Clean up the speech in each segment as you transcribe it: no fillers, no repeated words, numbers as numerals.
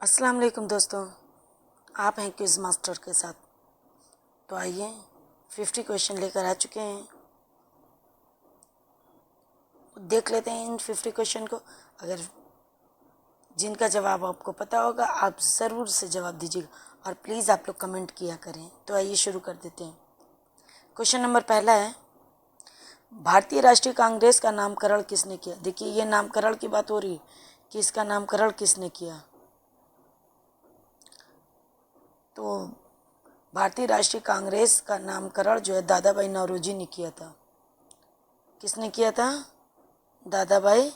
अस्सलाम वालेकुम दोस्तों, आप हैं क्विज़ मास्टर के साथ। तो आइए 50 क्वेश्चन लेकर आ चुके हैं। देख लेते हैं इन 50 क्वेश्चन को। अगर जिनका जवाब आपको पता होगा आप ज़रूर से जवाब दीजिएगा और प्लीज़ आप लोग कमेंट किया करें। तो आइए शुरू कर देते हैं। क्वेश्चन नंबर पहला है, भारतीय राष्ट्रीय कांग्रेस का नामकरण किसने किया? देखिए, ये नामकरण की बात हो रही है कि इसका नामकरण किसने किया। तो भारतीय राष्ट्रीय कांग्रेस का नामकरण जो है दादा भाई नौरोजी ने किया था। किसने किया था? दादा भाई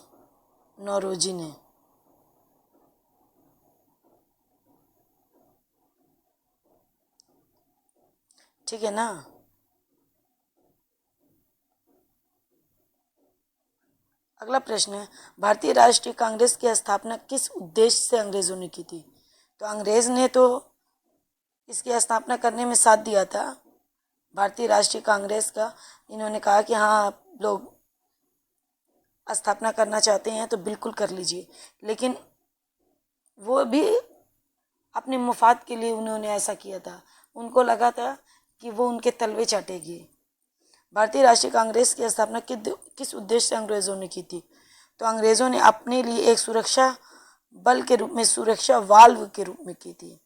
नौरोजी ने। ठीक है ना। अगला प्रश्न है, भारतीय राष्ट्रीय कांग्रेस की स्थापना किस उद्देश्य से अंग्रेजों ने की थी? तो अंग्रेज ने तो इसकी स्थापना करने में साथ दिया था, भारतीय राष्ट्रीय कांग्रेस का। इन्होंने कहा कि हाँ, आप लोग स्थापना करना चाहते हैं तो बिल्कुल कर लीजिए, लेकिन वो भी अपने मुफाद के लिए उन्होंने ऐसा किया था। उनको लगा था कि वो उनके तलवे चाटेगी। भारतीय राष्ट्रीय कांग्रेस की स्थापना किस उद्देश्य से अंग्रेजों ने की थी? तो अंग्रेजों ने अपने लिए एक सुरक्षा बल के रूप में, सुरक्षा वाल्व के रूप में की थी।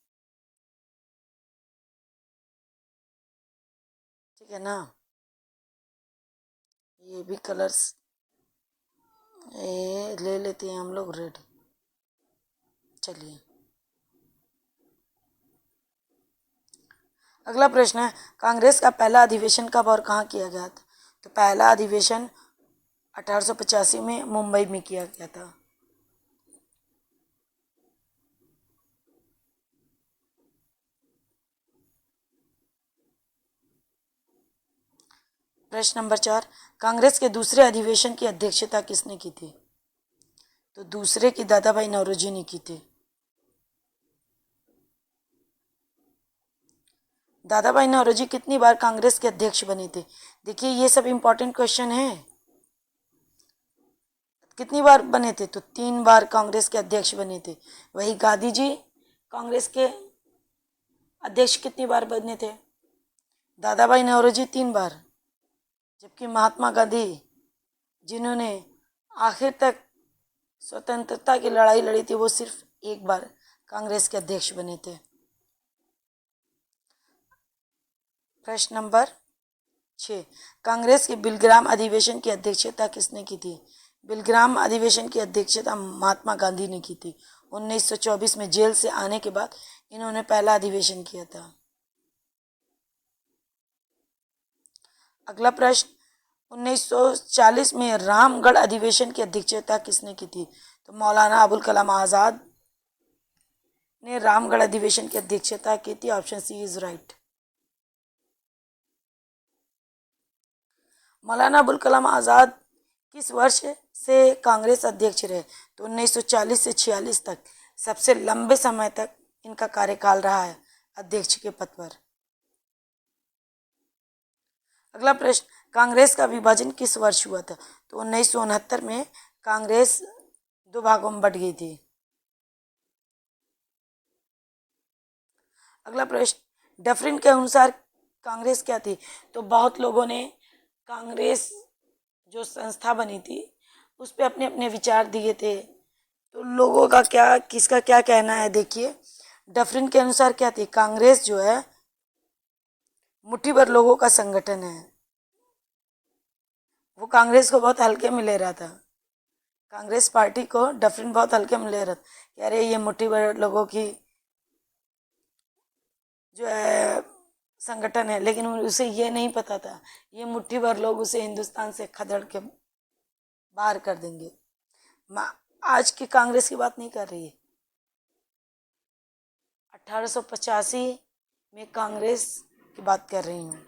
ठीक है ना। ये भी कलर्स ले लेते हैं हम लोग, रेड। चलिए, अगला प्रश्न है, कांग्रेस का पहला अधिवेशन कब और कहाँ किया गया था? तो पहला अधिवेशन 1885 में मुंबई में किया गया था। प्रश्न नंबर 4, कांग्रेस के दूसरे अधिवेशन की अध्यक्षता किसने की थी? तो दूसरे की दादा भाई नौरोजी ने की थी। दादा भाई नौरोजी कितनी बार कांग्रेस के अध्यक्ष बने थे? देखिए, ये सब इंपॉर्टेंट क्वेश्चन है। कितनी बार बने थे? तो 3 बार कांग्रेस के अध्यक्ष बने थे। वही गांधी जी कांग्रेस के अध्यक्ष कितनी बार बने थे? दादा भाई नौरोजी 3 बार, जबकि महात्मा गांधी, जिन्होंने आखिर तक स्वतंत्रता की लड़ाई लड़ी थी, वो सिर्फ 1 बार कांग्रेस के अध्यक्ष बने थे। प्रश्न नंबर 6, कांग्रेस के बिलग्राम अधिवेशन की अध्यक्षता किसने की थी? बिलग्राम अधिवेशन की अध्यक्षता महात्मा गांधी ने की थी। 1924 में जेल से आने के बाद इन्होंने पहला अधिवेशन किया था। अगला प्रश्न, 1940 में रामगढ़ अधिवेशन की अध्यक्षता किसने की थी? तो मौलाना अबुल कलाम आज़ाद ने रामगढ़ अधिवेशन की अध्यक्षता की थी। Option C is right. Maulana Abul Kalam Azad किस वर्ष से कांग्रेस अध्यक्ष रहे? तो 1940 से 46 तक सबसे लंबे समय तक इनका कार्यकाल रहा है अध्यक्ष के पद पर। अगला प्रश्न, कांग्रेस का विभाजन किस वर्ष हुआ था? तो 1969 में कांग्रेस 2 भागों में बट गई थी। अगला प्रश्न, डफरिन के अनुसार कांग्रेस क्या थी? तो बहुत लोगों ने कांग्रेस जो संस्था बनी थी उस पर अपने अपने विचार दिए थे। तो लोगों का क्या, किसका क्या कहना है? देखिए, डफरिन के अनुसार क्या थी? कांग्रेस जो है मुट्ठी भर लोगों का संगठन है। वो कांग्रेस को बहुत हल्के में ले रहा था। कांग्रेस पार्टी को डफरिन बहुत हल्के में ले रहा था कि अरे ये मुट्ठी भर लोगों की जो है संगठन है, लेकिन उसे ये नहीं पता था ये मुट्ठी भर लोग उसे हिंदुस्तान से खदेड़ के बाहर कर देंगे। आज की कांग्रेस की बात नहीं कर रही है, 1885 में कांग्रेस की बात कर रही हूँ।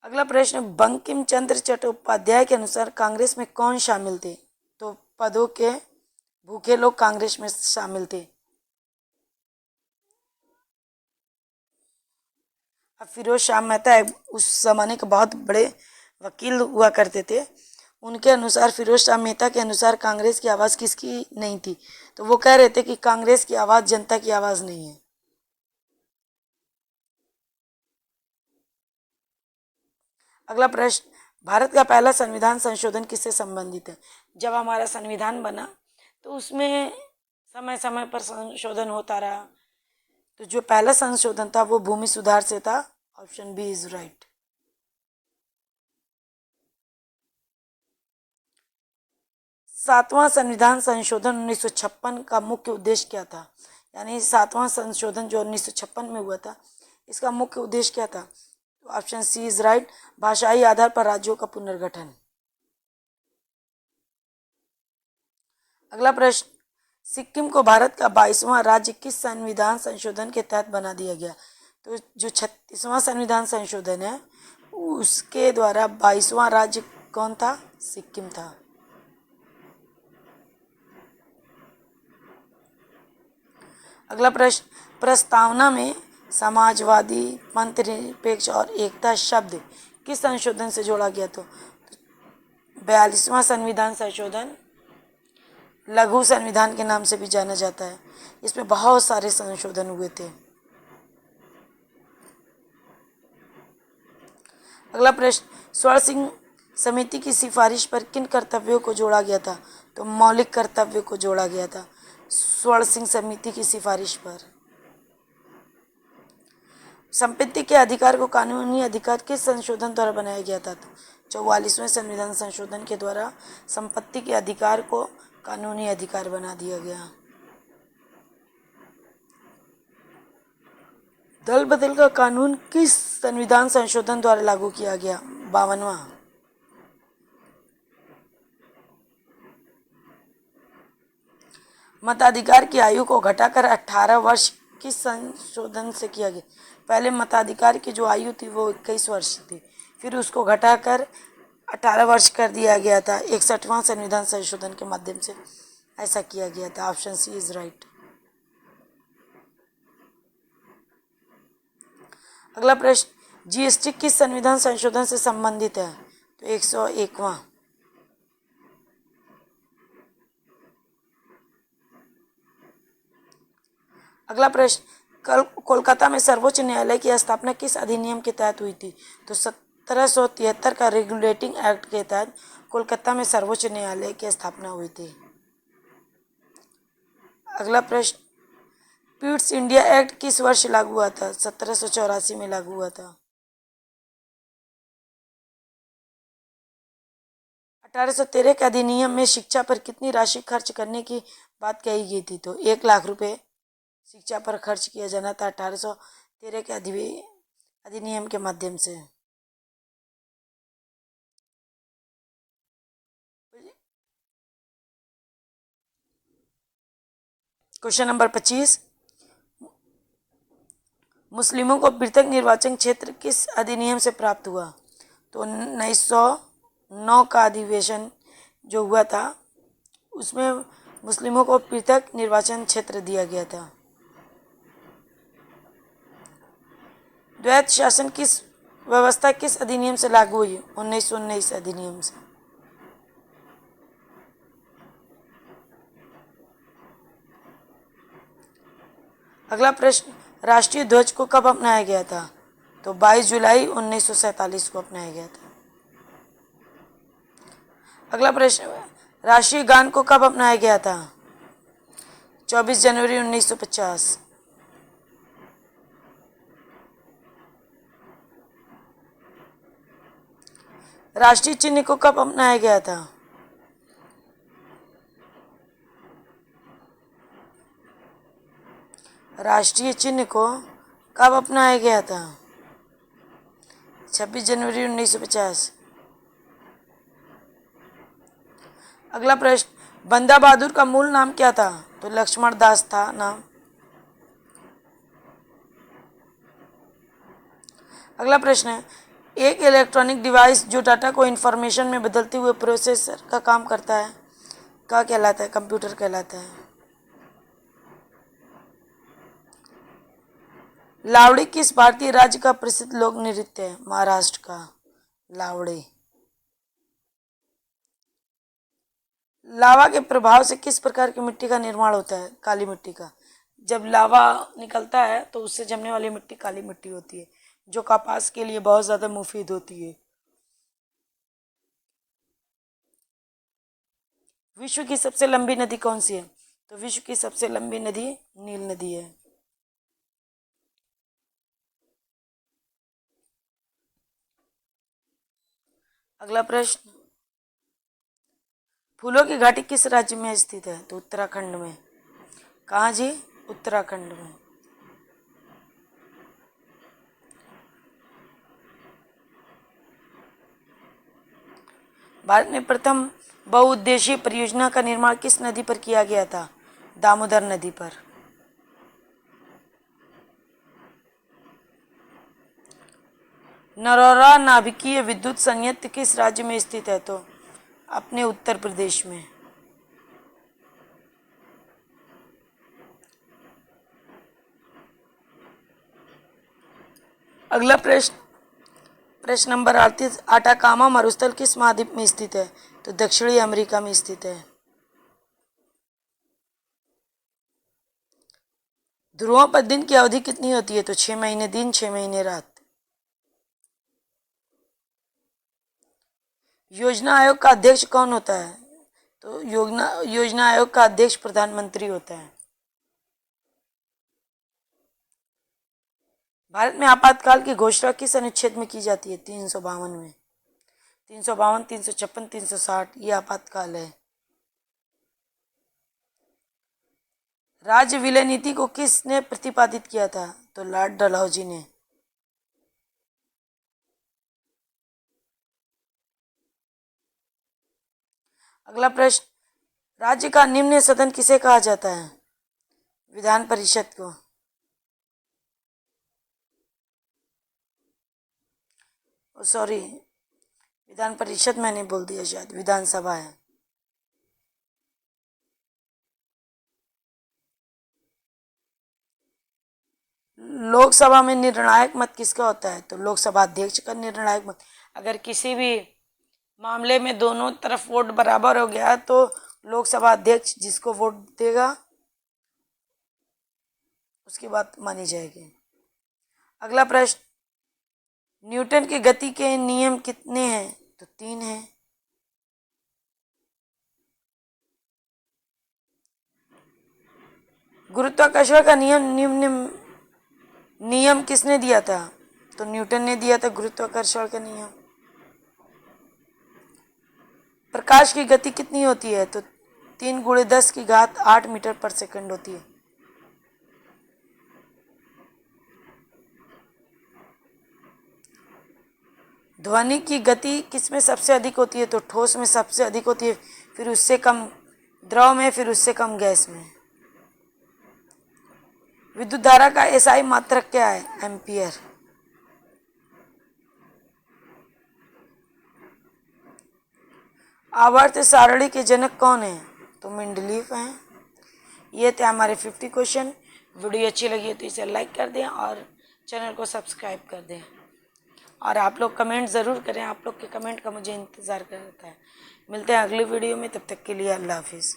अगला प्रश्न, बंकिम चंद्र चट्टोपाध्याय के अनुसार कांग्रेस में कौन शामिल थे? तो पदों के भूखे लोग कांग्रेस में शामिल थे। अब फिरोज शाह मेहता उस ज़माने के बहुत बड़े वकील हुआ करते थे। उनके अनुसार, फिरोज शाह मेहता के अनुसार, कांग्रेस की आवाज़ किसकी नहीं थी? तो वो कह रहे थे कि कांग्रेस की आवाज़ जनता की आवाज़ नहीं है। अगला प्रश्न, भारत का पहला संविधान संशोधन किससे संबंधित है? जब हमारा संविधान बना तो उसमें समय समय पर संशोधन होता रहा। तो जो पहला संशोधन था वो भूमि सुधार से था। Option B is right. सातवां संविधान संशोधन 1956 का मुख्य उद्देश्य क्या था? यानी सातवां संशोधन जो 1956 में हुआ था, इसका मुख्य उद्देश्य क्या था? ऑप्शन सी इज राइट, भाषाई आधार पर राज्यों का पुनर्गठन। अगला प्रश्न, सिक्किम को भारत का 22वां राज्य किस संविधान संशोधन के तहत बना दिया गया? तो जो 36वां संविधान संशोधन है उसके द्वारा 22वां राज्य कौन था? सिक्किम था। अगला प्रश्न, प्रस्तावना में समाजवादी, पंथनिरपेक्ष और एकता शब्द किस संशोधन से जोड़ा गया? तो 42वां संविधान संशोधन लघु संविधान के नाम से भी जाना जाता है। इसमें बहुत सारे संशोधन हुए थे। अगला प्रश्न, स्वर्ण सिंह समिति की सिफारिश पर किन कर्तव्यों को जोड़ा गया था? तो मौलिक कर्तव्यों को जोड़ा गया था स्वर्ण सिंह समिति की सिफारिश पर। संपत्ति के अधिकार को कानूनी अधिकार किस संशोधन द्वारा बनाया गया था? तो 44वें संविधान संशोधन के द्वारा संपत्ति के अधिकार को कानूनी अधिकार बना दिया गया। दल बदल का कानून किस संविधान संशोधन द्वारा लागू किया गया? 52वां। मताधिकार की आयु को घटाकर 18 वर्ष किस संशोधन से किया गया? पहले मताधिकार की जो आयु थी वो 21 वर्ष थी, फिर उसको घटाकर 18 वर्ष कर दिया गया था। 61वां संविधान संशोधन के माध्यम से ऐसा किया गया था। Option C is right. अगला प्रश्न, जीएसटी किस संविधान संशोधन से संबंधित है? तो 101वां। अगला प्रश्न, कोलकाता में सर्वोच्च न्यायालय की स्थापना किस अधिनियम के तहत हुई थी? तो 1773 का रेगुलेटिंग एक्ट के तहत कोलकाता में सर्वोच्च न्यायालय की स्थापना हुई थी। अगला प्रश्न, पिट्स इंडिया एक्ट किस वर्ष लागू हुआ था? 1784 में लागू हुआ था। 1813 के अधिनियम में शिक्षा पर कितनी राशि खर्च करने की बात कही गई थी? तो 1 लाख रुपए शिक्षा पर खर्च किया जाना था 1813 के अधिनियम के माध्यम से। क्वेश्चन नंबर 25, मुस्लिमों को पृथक निर्वाचन क्षेत्र किस अधिनियम से प्राप्त हुआ? तो 1909 का अधिवेशन जो हुआ था उसमें मुस्लिमों को पृथक निर्वाचन क्षेत्र दिया गया था। द्वैत शासन किस व्यवस्था किस अधिनियम से लागू हुई? 1919 अधिनियम से। अगला प्रश्न, राष्ट्रीय ध्वज को कब अपनाया गया था? तो 22 जुलाई 1947 को अपनाया गया था। अगला प्रश्न, राष्ट्रीय गान को कब अपनाया गया था? 24 जनवरी 1950। राष्ट्रीय चिन्ह को कब अपनाया गया था? राष्ट्रीय चिन्ह को कब अपनाया गया था? 26 जनवरी 1950। अगला प्रश्न, बंदा बहादुर का मूल नाम क्या था? तो लक्ष्मण दास था नाम। अगला प्रश्न है, एक इलेक्ट्रॉनिक डिवाइस जो डाटा को इंफॉर्मेशन में बदलते हुए प्रोसेसर का काम करता है क्या कहलाता है? कंप्यूटर कहलाता है। लावड़ी किस भारतीय राज्य का प्रसिद्ध लोक नृत्य है? महाराष्ट्र का लावड़ी। लावा के प्रभाव से किस प्रकार की मिट्टी का निर्माण होता है? काली मिट्टी का। जब लावा निकलता है तो उससे जमने वाली मिट्टी काली मिट्टी होती है, जो कपास के लिए बहुत ज्यादा मुफीद होती है। विश्व की सबसे लंबी नदी कौन सी है? तो विश्व की सबसे लंबी नदी नील नदी है। अगला प्रश्न, फूलों की घाटी किस राज्य में स्थित है? तो उत्तराखंड में। कहाँ जी? उत्तराखंड में। भारत में प्रथम बहुउद्देशीय परियोजना का निर्माण किस नदी पर किया गया था? दामोदर नदी पर। नरौरा नाभिकीय विद्युत संयंत्र किस राज्य में स्थित है? तो अपने उत्तर प्रदेश में। अगला प्रश्न नंबर 38, आटाकामा मरुस्थल किस महाद्वीप में स्थित है? तो दक्षिणी अमेरिका में स्थित है। ध्रुवों पर दिन की अवधि कितनी होती है? तो 6 महीने दिन, 6 महीने रात। योजना आयोग का अध्यक्ष कौन होता है? तो योजना आयोग का अध्यक्ष प्रधानमंत्री होता है। भारत में आपातकाल की घोषणा किस अनुच्छेद में की जाती है? 352 में। 352, 356, 360 ये आपातकाल है। राज्य विलय नीति को किसने प्रतिपादित किया था? तो लॉर्ड डलहौजी ने। अगला प्रश्न, राज्य का निम्न सदन किसे कहा जाता है? विधान परिषद को। सॉरी, विधान परिषद मैंने बोल दिया, शायद विधानसभा है। लोकसभा में निर्णायक मत किसका होता है? तो लोकसभा अध्यक्ष का निर्णायक मत। अगर किसी भी मामले में दोनों तरफ वोट बराबर हो गया तो लोकसभा अध्यक्ष जिसको वोट देगा उसकी बात मानी जाएगी। अगला प्रश्न, न्यूटन की गति के नियम कितने हैं? तो 3 हैं। गुरुत्वाकर्षण का नियम किसने दिया था? तो न्यूटन ने दिया था गुरुत्वाकर्षण का नियम। प्रकाश की गति कितनी होती है? तो 3 × 10⁸ मीटर पर सेकंड होती है। ध्वनि की गति किसमें सबसे अधिक होती है? तो ठोस में सबसे अधिक होती है, फिर उससे कम द्रव में, फिर उससे कम गैस में। विद्युत धारा का एसआई मात्रक क्या है? एम्पियर। आवर्त सारणी के जनक कौन है? तो मेंडलीफ हैं। ये थे हमारे 50 क्वेश्चन। वीडियो अच्छी लगी है तो इसे लाइक कर दें और चैनल को सब्सक्राइब कर दें, और आप लोग कमेंट ज़रूर करें। आप लोग के कमेंट का मुझे इंतज़ार करता है। मिलते हैं अगली वीडियो में, तब तक के लिए अल्लाह हाफिज़।